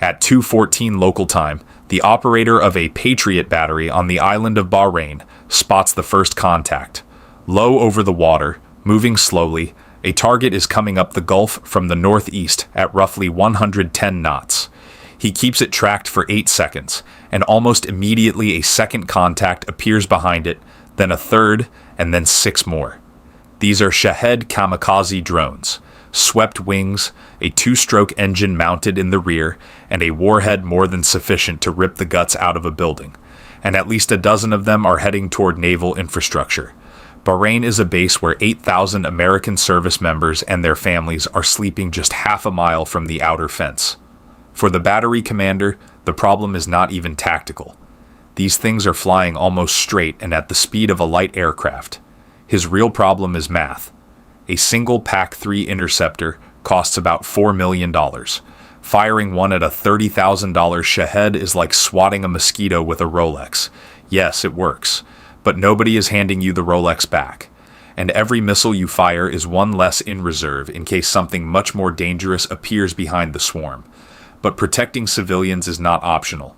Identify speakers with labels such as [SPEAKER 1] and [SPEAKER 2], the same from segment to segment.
[SPEAKER 1] At 2:14 local time, the operator of a Patriot battery on the island of Bahrain spots the first contact. Low over the water, moving slowly, a target is coming up the Gulf from the northeast at roughly 110 knots. He keeps it tracked for 8 seconds, and almost immediately a second contact appears behind it, then a third, and then 6 more. These are Shahed kamikaze drones. Swept wings, a 2-stroke engine mounted in the rear, and a warhead more than sufficient to rip the guts out of a building. And at least a dozen of them are heading toward naval infrastructure. Bahrain is a base where 8,000 American service members and their families are sleeping just half a mile from the outer fence. For the battery commander, the problem is not even tactical. These things are flying almost straight and at the speed of a light aircraft. His real problem is math. A single PAC-3 interceptor costs about $4 million. Firing one at a $30,000 Shahed is like swatting a mosquito with a Rolex. Yes, it works. But nobody is handing you the Rolex back. And every missile you fire is one less in reserve in case something much more dangerous appears behind the swarm. But protecting civilians is not optional.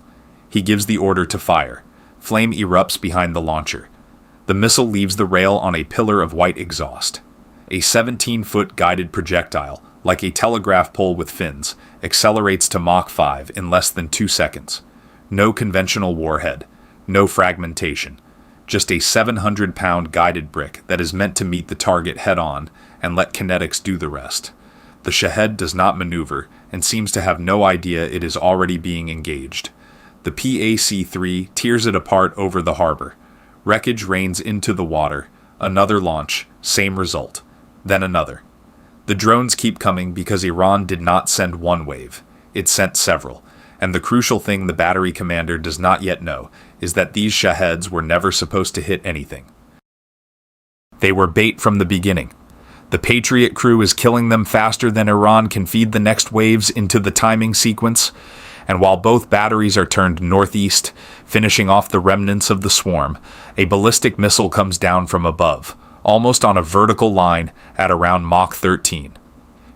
[SPEAKER 1] He gives the order to fire. Flame erupts behind the launcher. The missile leaves the rail on a pillar of white exhaust. A 17-foot guided projectile, like a telegraph pole with fins, accelerates to Mach 5 in less than 2 seconds. No conventional warhead. No fragmentation. Just a 700-pound guided brick that is meant to meet the target head-on and let kinetics do the rest. The Shahed does not maneuver and seems to have no idea it is already being engaged. The PAC-3 tears it apart over the harbor. Wreckage rains into the water. Another launch. Same result. Then another. The drones keep coming because Iran did not send one wave. It sent several. And the crucial thing the battery commander does not yet know is that these Shaheds were never supposed to hit anything. They were bait from the beginning. The Patriot crew is killing them faster than Iran can feed the next waves into the timing sequence, and while both batteries are turned northeast, finishing off the remnants of the swarm, a ballistic missile comes down from above, almost on a vertical line at around Mach 13.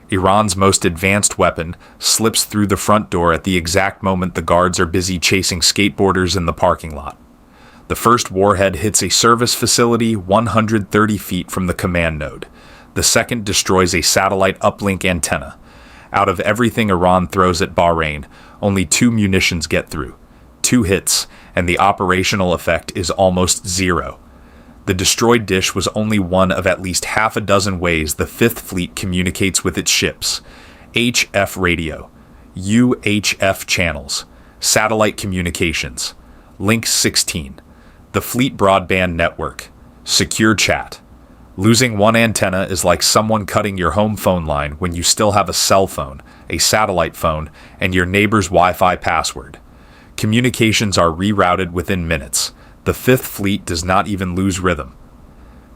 [SPEAKER 1] Iran's most advanced weapon slips through the front door at the exact moment the guards are busy chasing skateboarders in the parking lot. The first warhead hits a service facility 130 feet from the command node. The second destroys a satellite uplink antenna. Out of everything Iran throws at Bahrain, only 2 munitions get through. 2 hits, and the operational effect is almost 0. The destroyed dish was only one of at least half a dozen ways the Fifth Fleet communicates with its ships. HF radio, UHF channels, satellite communications, Link 16, the Fleet broadband network, secure chat. Losing one antenna is like someone cutting your home phone line when you still have a cell phone, a satellite phone, and your neighbor's Wi-Fi password. Communications are rerouted within minutes. The Fifth Fleet does not even lose rhythm.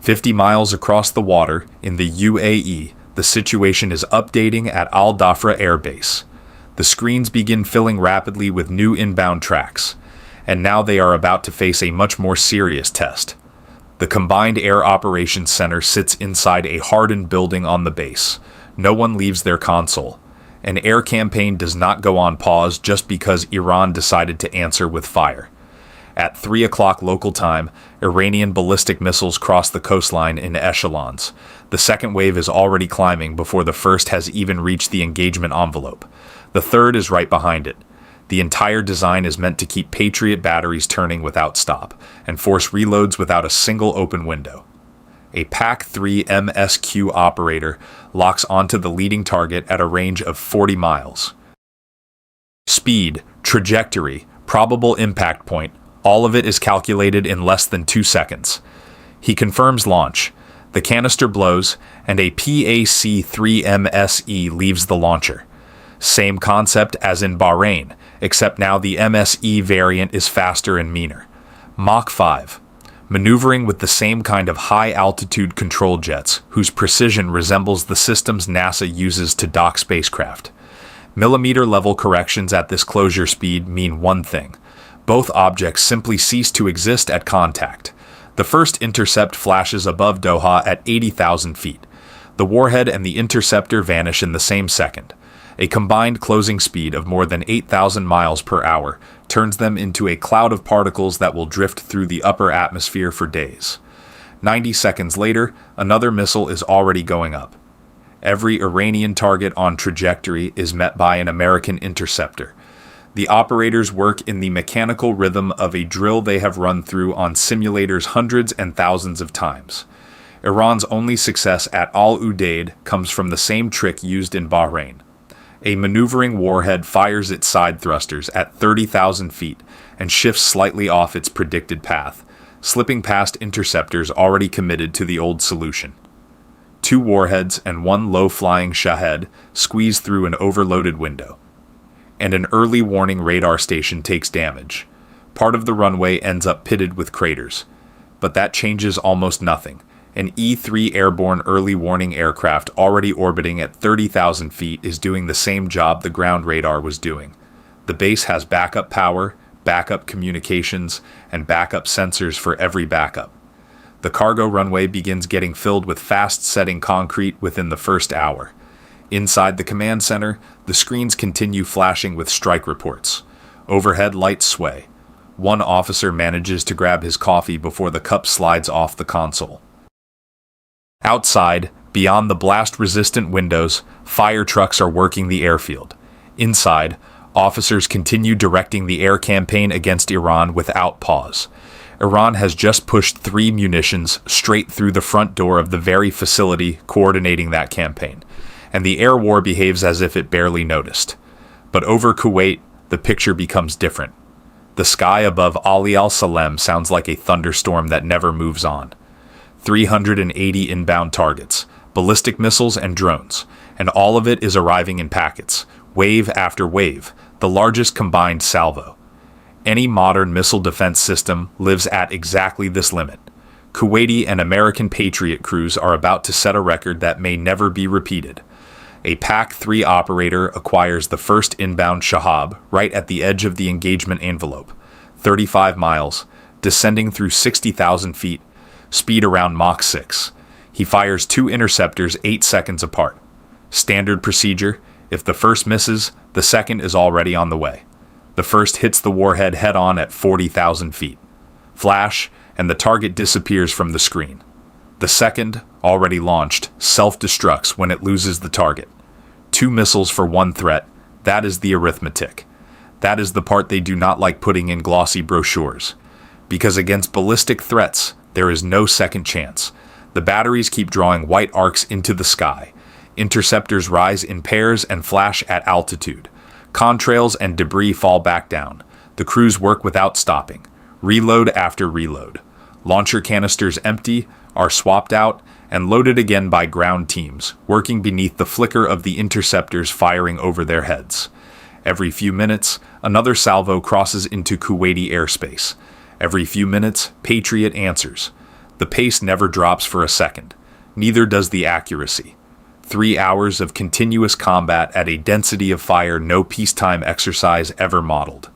[SPEAKER 1] 50 miles across the water, in the UAE, the situation is updating at Al Dhafra Air Base. The screens begin filling rapidly with new inbound tracks, and now they are about to face a much more serious test. The Combined Air Operations Center sits inside a hardened building on the base. No one leaves their console. An air campaign does not go on pause just because Iran decided to answer with fire. At 3 o'clock local time, Iranian ballistic missiles cross the coastline in echelons. The second wave is already climbing before the first has even reached the engagement envelope. The third is right behind it. The entire design is meant to keep Patriot batteries turning without stop, and force reloads without a single open window. A PAC-3 MSQ operator locks onto the leading target at a range of 40 miles. Speed, trajectory, probable impact point, all of it is calculated in less than 2 seconds. He confirms launch. The canister blows, and a PAC-3 leaves the launcher. Same concept as in Bahrain, except now the MSE variant is faster and meaner. Mach 5. Maneuvering with the same kind of high-altitude control jets, whose precision resembles the systems NASA uses to dock spacecraft. Millimeter-level corrections at this closure speed mean one thing. Both objects simply cease to exist at contact. The first intercept flashes above Doha at 80,000 feet. The warhead and the interceptor vanish in the same second. A combined closing speed of more than 8,000 miles per hour turns them into a cloud of particles that will drift through the upper atmosphere for days. 90 seconds later, another missile is already going up. Every Iranian target on trajectory is met by an American interceptor. The operators work in the mechanical rhythm of a drill they have run through on simulators hundreds and thousands of times. Iran's only success at Al Udeid comes from the same trick used in Bahrain. A maneuvering warhead fires its side thrusters at 30,000 feet and shifts slightly off its predicted path, slipping past interceptors already committed to the old solution. 2 warheads and 1 low-flying Shahed squeeze through an overloaded window. And an early warning radar station takes damage. Part of the runway ends up pitted with craters. But that changes almost nothing. An E-3 airborne early warning aircraft already orbiting at 30,000 feet is doing the same job the ground radar was doing. The base has backup power, backup communications, and backup sensors for every backup. The cargo runway begins getting filled with fast-setting concrete within the first hour. Inside the command center, the screens continue flashing with strike reports. Overhead lights sway. One officer manages to grab his coffee before the cup slides off the console. Outside, beyond the blast-resistant windows, fire trucks are working the airfield. Inside, officers continue directing the air campaign against Iran without pause. Iran has just pushed 3 munitions straight through the front door of the very facility coordinating that campaign, and the air war behaves as if it barely noticed. But over Kuwait, the picture becomes different. The sky above Ali al-Salem sounds like a thunderstorm that never moves on. 380 inbound targets, ballistic missiles and drones, and all of it is arriving in packets, wave after wave, the largest combined salvo. Any modern missile defense system lives at exactly this limit. Kuwaiti and American Patriot crews are about to set a record that may never be repeated. A PAC-3 operator acquires the first inbound Shahab right at the edge of the engagement envelope, 35 miles, descending through 60,000 feet, speed around Mach 6. He fires 2 interceptors 8 seconds apart. Standard procedure: if the first misses, the second is already on the way. The first hits the warhead head-on at 40,000 feet. Flash, and the target disappears from the screen. The second, already launched, self-destructs when it loses the target. 2 missiles for 1 threat, that is the arithmetic. That is the part they do not like putting in glossy brochures. Because against ballistic threats, there is no second chance. The batteries keep drawing white arcs into the sky. Interceptors rise in pairs and flash at altitude. Contrails and debris fall back down. The crews work without stopping. Reload after reload. Launcher canisters empty, are swapped out, and loaded again by ground teams, working beneath the flicker of the interceptors firing over their heads. Every few minutes, another salvo crosses into Kuwaiti airspace. Every few minutes, Patriot answers. The pace never drops for a second. Neither does the accuracy. 3 hours of continuous combat at a density of fire no peacetime exercise ever modeled.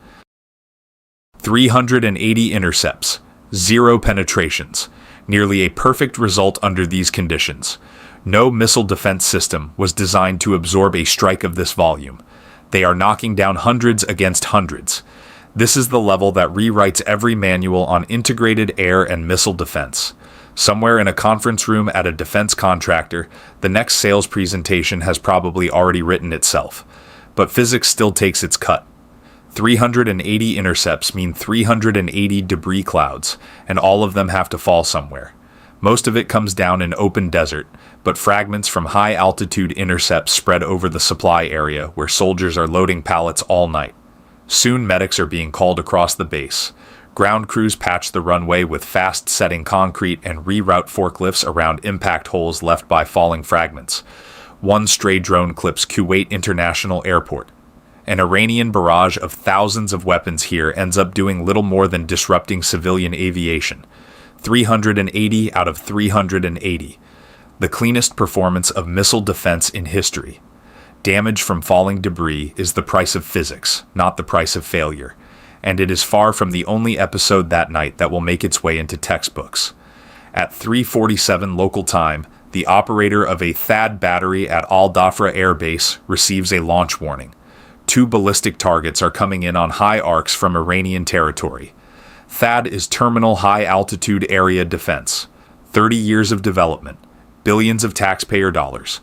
[SPEAKER 1] 380 intercepts, 0 penetrations, nearly a perfect result under these conditions. No missile defense system was designed to absorb a strike of this volume. They are knocking down hundreds against hundreds. This is the level that rewrites every manual on integrated air and missile defense. Somewhere in a conference room at a defense contractor, the next sales presentation has probably already written itself. But physics still takes its cut. 380 intercepts mean 380 debris clouds, and all of them have to fall somewhere. Most of it comes down in open desert, but fragments from high-altitude intercepts spread over the supply area where soldiers are loading pallets all night. Soon medics are being called across the base. Ground crews patch the runway with fast-setting concrete and reroute forklifts around impact holes left by falling fragments. One stray drone clips Kuwait International Airport. An Iranian barrage of thousands of weapons here ends up doing little more than disrupting civilian aviation. 380 out of 380. The cleanest performance of missile defense in history. Damage from falling debris is the price of physics, not the price of failure, and it is far from the only episode that night that will make its way into textbooks. At 3:47 local time, the operator of a THAAD battery at Al Dhafra Air Base receives a launch warning. 2 ballistic targets are coming in on high arcs from Iranian territory. THAAD is Terminal High Altitude Area Defense. 30 years of development, billions of taxpayer dollars.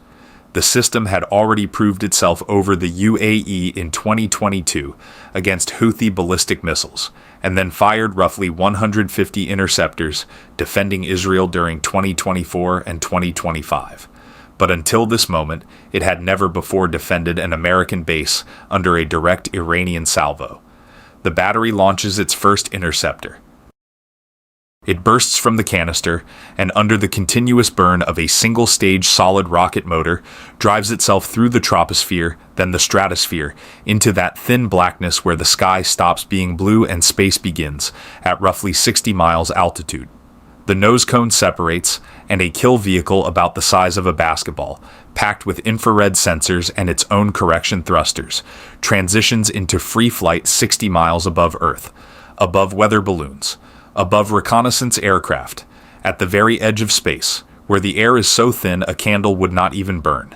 [SPEAKER 1] The system had already proved itself over the UAE in 2022 against Houthi ballistic missiles, and then fired roughly 150 interceptors defending Israel during 2024 and 2025. But until this moment, it had never before defended an American base under a direct Iranian salvo. The battery launches its first interceptor. It bursts from the canister, and under the continuous burn of a single-stage solid rocket motor, drives itself through the troposphere, then the stratosphere, into that thin blackness where the sky stops being blue and space begins, at roughly 60 miles altitude. The nose cone separates, and a kill vehicle about the size of a basketball, packed with infrared sensors and its own correction thrusters, transitions into free flight 60 miles above Earth, above weather balloons, above reconnaissance aircraft, at the very edge of space, where the air is so thin a candle would not even burn.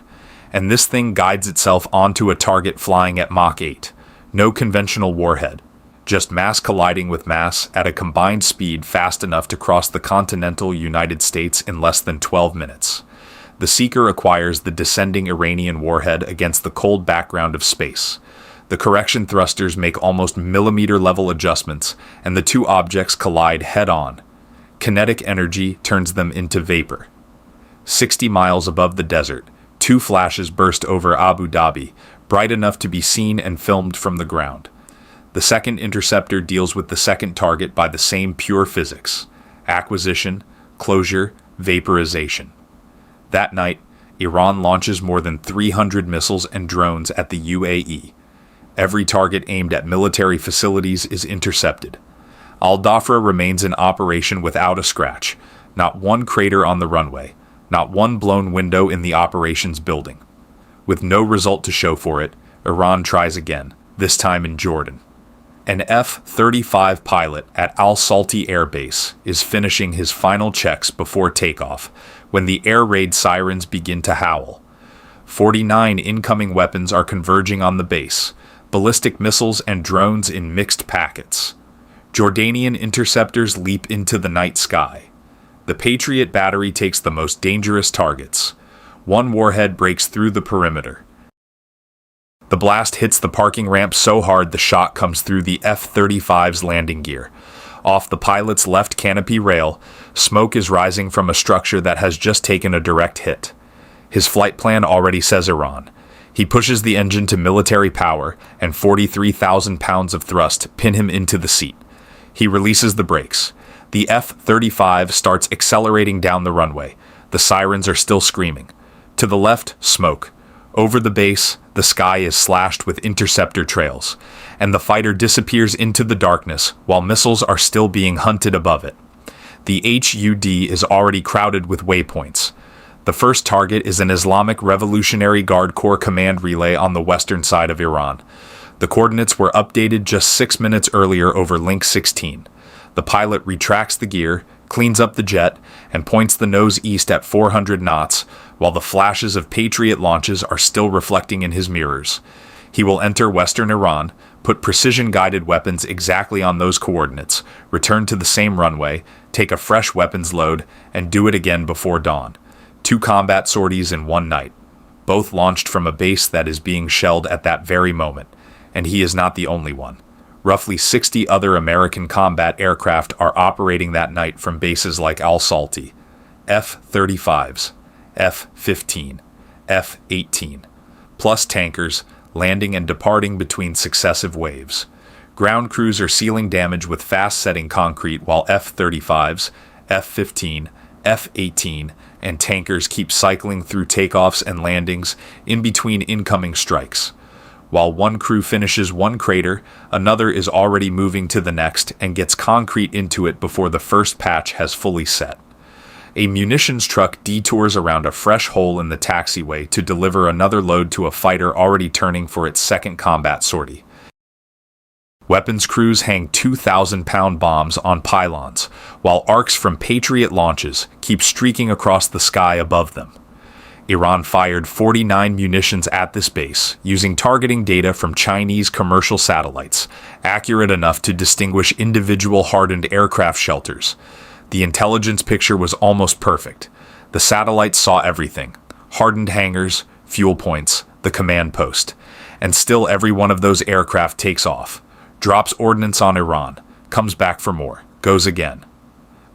[SPEAKER 1] And this thing guides itself onto a target flying at Mach 8. No conventional warhead. Just mass colliding with mass at a combined speed fast enough to cross the continental United States in less than 12 minutes. The seeker acquires the descending Iranian warhead against the cold background of space. The correction thrusters make almost millimeter-level adjustments, and the 2 objects collide head-on. Kinetic energy turns them into vapor. 60 miles above the desert, 2 flashes burst over Abu Dhabi, bright enough to be seen and filmed from the ground. The second interceptor deals with the second target by the same pure physics: acquisition, closure, vaporization. That night, Iran launches more than 300 missiles and drones at the UAE. Every target aimed at military facilities is intercepted. Al Dhafra remains in operation without a scratch, not one crater on the runway, not one blown window in the operations building. With no result to show for it, Iran tries again, this time in Jordan. An F-35 pilot at Al Salti Air Base is finishing his final checks before takeoff when the air raid sirens begin to howl. 49 incoming weapons are converging on the base, ballistic missiles and drones in mixed packets. Jordanian interceptors leap into the night sky. The Patriot battery takes the most dangerous targets. 1 warhead breaks through the perimeter. The blast hits the parking ramp so hard the shot comes through the F-35's landing gear. Off the pilot's left canopy rail, smoke is rising from a structure that has just taken a direct hit. His flight plan already says Iran. He pushes the engine to military power, and 43,000 pounds of thrust pin him into the seat. He releases the brakes. The F-35 starts accelerating down the runway. The sirens are still screaming. To the left, smoke. Over the base, the sky is slashed with interceptor trails, and the fighter disappears into the darkness while missiles are still being hunted above it. The HUD is already crowded with waypoints. The first target is an Islamic Revolutionary Guard Corps command relay on the western side of Iran. The coordinates were updated just 6 minutes earlier over Link 16. The pilot retracts the gear, cleans up the jet, and points the nose east at 400 knots, while the flashes of Patriot launches are still reflecting in his mirrors. He will enter western Iran, put precision-guided weapons exactly on those coordinates, return to the same runway, take a fresh weapons load, and do it again before dawn. 2 combat sorties in one night, both launched from a base that is being shelled at that very moment, and he is not the only one. Roughly 60 other American combat aircraft are operating that night from bases like Al Salti. F-35s, F-15, F-18, plus tankers landing and departing between successive waves. Ground crews are sealing damage with fast-setting concrete while F-35s, F-15, F-18, and tankers keep cycling through takeoffs and landings in between incoming strikes. While one crew finishes one crater, another is already moving to the next and gets concrete into it before the first patch has fully set. A munitions truck detours around a fresh hole in the taxiway to deliver another load to a fighter already turning for its second combat sortie. Weapons crews hang 2,000-pound bombs on pylons, while arcs from Patriot launches keep streaking across the sky above them. Iran fired 49 munitions at this base, using targeting data from Chinese commercial satellites, accurate enough to distinguish individual hardened aircraft shelters. The intelligence picture was almost perfect. The satellites saw everything: hardened hangars, fuel points, the command post. And still every one of those aircraft takes off, drops ordnance on Iran, comes back for more, goes again.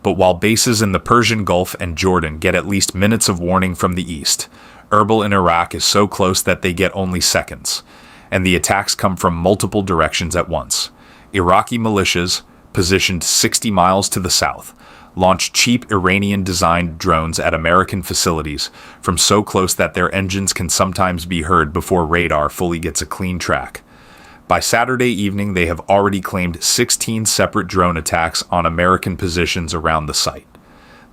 [SPEAKER 1] But while bases in the Persian Gulf and Jordan get at least minutes of warning from the east, Erbil in Iraq is so close that they get only seconds, and the attacks come from multiple directions at once. Iraqi militias, positioned 60 miles to the south, launch cheap Iranian-designed drones at American facilities from so close that their engines can sometimes be heard before radar fully gets a clean track. By Saturday evening, they have already claimed 16 separate drone attacks on American positions around the site.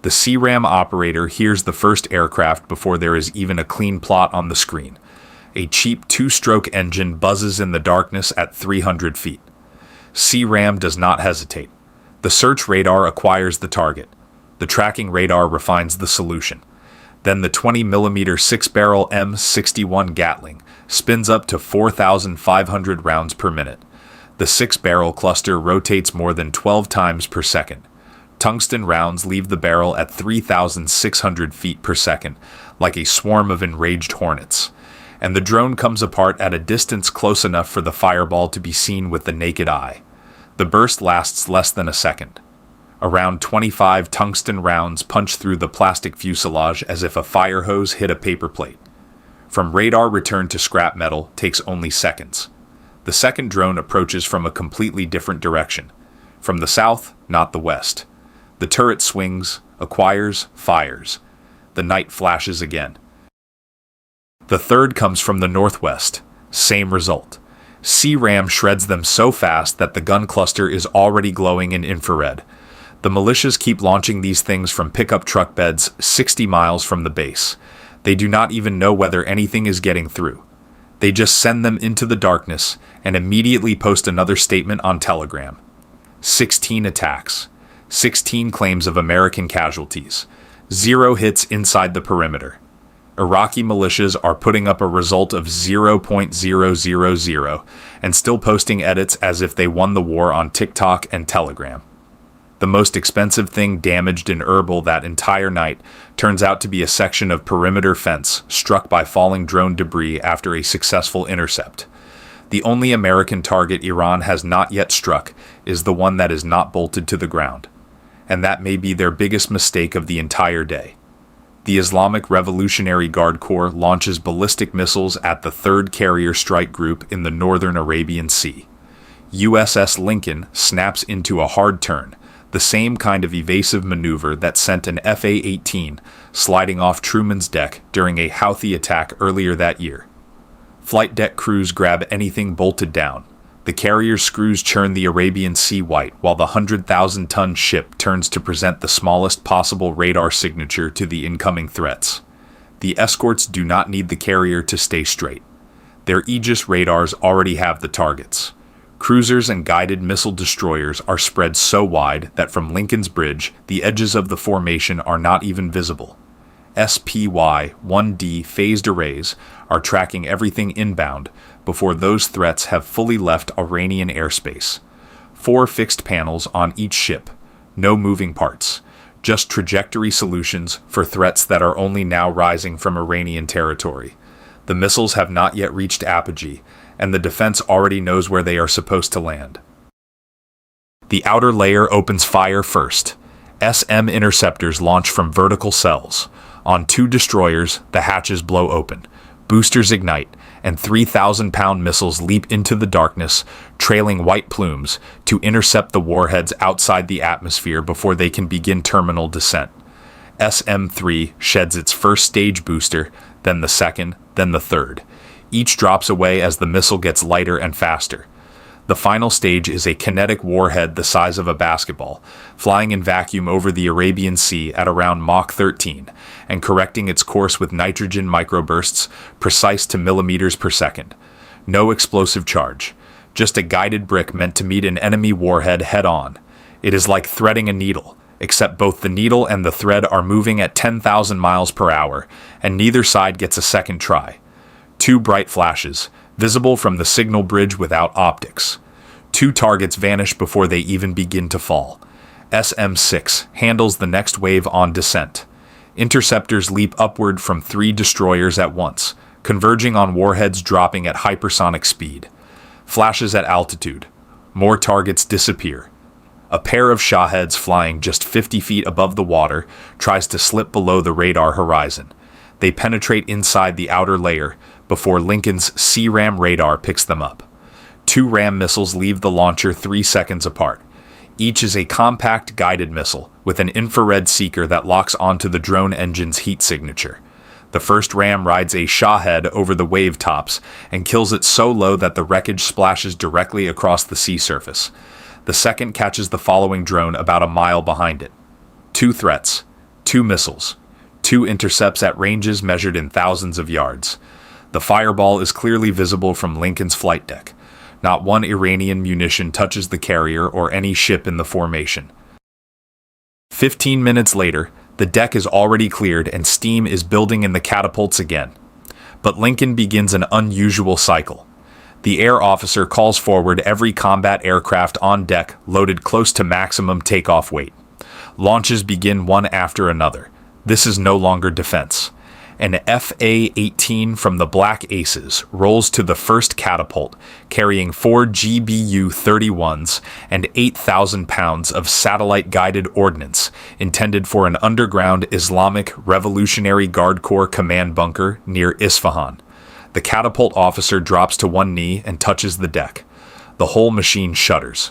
[SPEAKER 1] The CRAM operator hears the first aircraft before there is even a clean plot on the screen. A cheap two-stroke engine buzzes in the darkness at 300 feet. CRAM does not hesitate. The search radar acquires the target. The tracking radar refines the solution. Then the 20mm 6-barrel M61 Gatling spins up to 4,500 rounds per minute. The 6-barrel cluster rotates more than 12 times per second. Tungsten rounds leave the barrel at 3,600 feet per second, like a swarm of enraged hornets. And the drone comes apart at a distance close enough for the fireball to be seen with the naked eye. The burst lasts less than a second. Around 25 tungsten rounds punch through the plastic fuselage as if a fire hose hit a paper plate. From radar return to scrap metal takes only seconds. The second drone approaches from a completely different direction. From the south, not the west. The turret swings, acquires, fires. The night flashes again. The third comes from the northwest. Same result. CRAM shreds them so fast that the gun cluster is already glowing in infrared. The militias keep launching these things from pickup truck beds 60 miles from the base. They do not even know whether anything is getting through. They just send them into the darkness and immediately post another statement on Telegram. 16 attacks. 16 claims of American casualties. 0 hits inside the perimeter. Iraqi militias are putting up a result of 0.000 and still posting edits as if they won the war on TikTok and Telegram. The most expensive thing damaged in Erbil that entire night turns out to be a section of perimeter fence struck by falling drone debris after a successful intercept. The only American target Iran has not yet struck is the one that is not bolted to the ground. And that may be their biggest mistake of the entire day. The Islamic Revolutionary Guard Corps launches ballistic missiles at the 3rd Carrier Strike Group in the northern Arabian Sea. USS Lincoln snaps into a hard turn, the same kind of evasive maneuver that sent an FA-18 sliding off Truman's deck during a Houthi attack earlier that year. Flight deck crews grab anything bolted down. The carrier's screws churn the Arabian Sea white while the 100,000-ton ship turns to present the smallest possible radar signature to the incoming threats. The escorts do not need the carrier to stay straight. Their Aegis radars already have the targets. Cruisers and guided missile destroyers are spread so wide that from Lincoln's Bridge, the edges of the formation are not even visible. SPY-1D phased arrays are tracking everything inbound before those threats have fully left Iranian airspace. 4 fixed panels on each ship, no moving parts, just trajectory solutions for threats that are only now rising from Iranian territory. The missiles have not yet reached apogee, and the defense already knows where they are supposed to land. The outer layer opens fire first. SM interceptors launch from vertical cells. On 2 destroyers, the hatches blow open. Boosters ignite, and 3,000-pound missiles leap into the darkness, trailing white plumes, to intercept the warheads outside the atmosphere before they can begin terminal descent. SM-3 sheds its first stage booster, then the second, then the third. Each drops away as the missile gets lighter and faster. The final stage is a kinetic warhead the size of a basketball, flying in vacuum over the Arabian Sea at around Mach 13, and correcting its course with nitrogen microbursts precise to millimeters per second. No explosive charge, just a guided brick meant to meet an enemy warhead head-on. It is like threading a needle, except both the needle and the thread are moving at 10,000 miles per hour, and neither side gets a second try. 2 bright flashes, visible from the signal bridge without optics. 2 targets vanish before they even begin to fall. SM-6 handles the next wave on descent. Interceptors leap upward from 3 destroyers at once, converging on warheads dropping at hypersonic speed. Flashes at altitude. More targets disappear. A pair of Shaheeds flying just 50 feet above the water tries to slip below the radar horizon. They penetrate inside the outer layer before Lincoln's C-RAM radar picks them up. 2 RAM missiles leave the launcher 3 seconds apart. Each is a compact guided missile with an infrared seeker that locks onto the drone engine's heat signature. The first ram rides a Shahed over the wave tops and kills it so low that the wreckage splashes directly across the sea surface. The second catches the following drone about a mile behind it. 2 threats, 2 missiles, 2 intercepts at ranges measured in thousands of yards. The fireball is clearly visible from Lincoln's flight deck. Not one Iranian munition touches the carrier or any ship in the formation. 15 minutes later, the deck is already cleared and steam is building in the catapults again. But Lincoln begins an unusual cycle. The air officer calls forward every combat aircraft on deck loaded close to maximum takeoff weight. Launches begin one after another. This is no longer defense. An FA-18 from the Black Aces rolls to the first catapult, carrying 4 GBU-31s and 8,000 pounds of satellite-guided ordnance intended for an underground Islamic Revolutionary Guard Corps command bunker near Isfahan. The catapult officer drops to one knee and touches the deck. The whole machine shudders.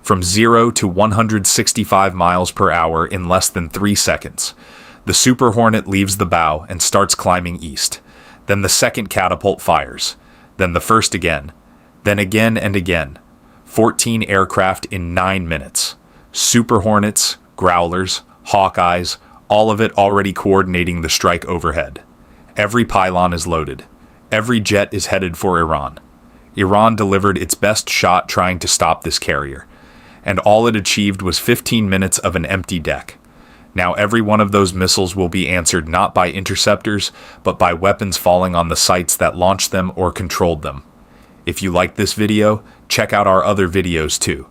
[SPEAKER 1] From 0 to 165 miles per hour in less than 3 seconds. The Super Hornet leaves the bow and starts climbing east. Then the second catapult fires. Then the first again. Then again and again. 14 aircraft in 9 minutes. Super Hornets, Growlers, Hawkeyes, all of it already coordinating the strike overhead. Every pylon is loaded. Every jet is headed for Iran. Iran delivered its best shot trying to stop this carrier. And all it achieved was 15 minutes of an empty deck. Now every one of those missiles will be answered not by interceptors, but by weapons falling on the sites that launched them or controlled them. If you like this video, check out our other videos too.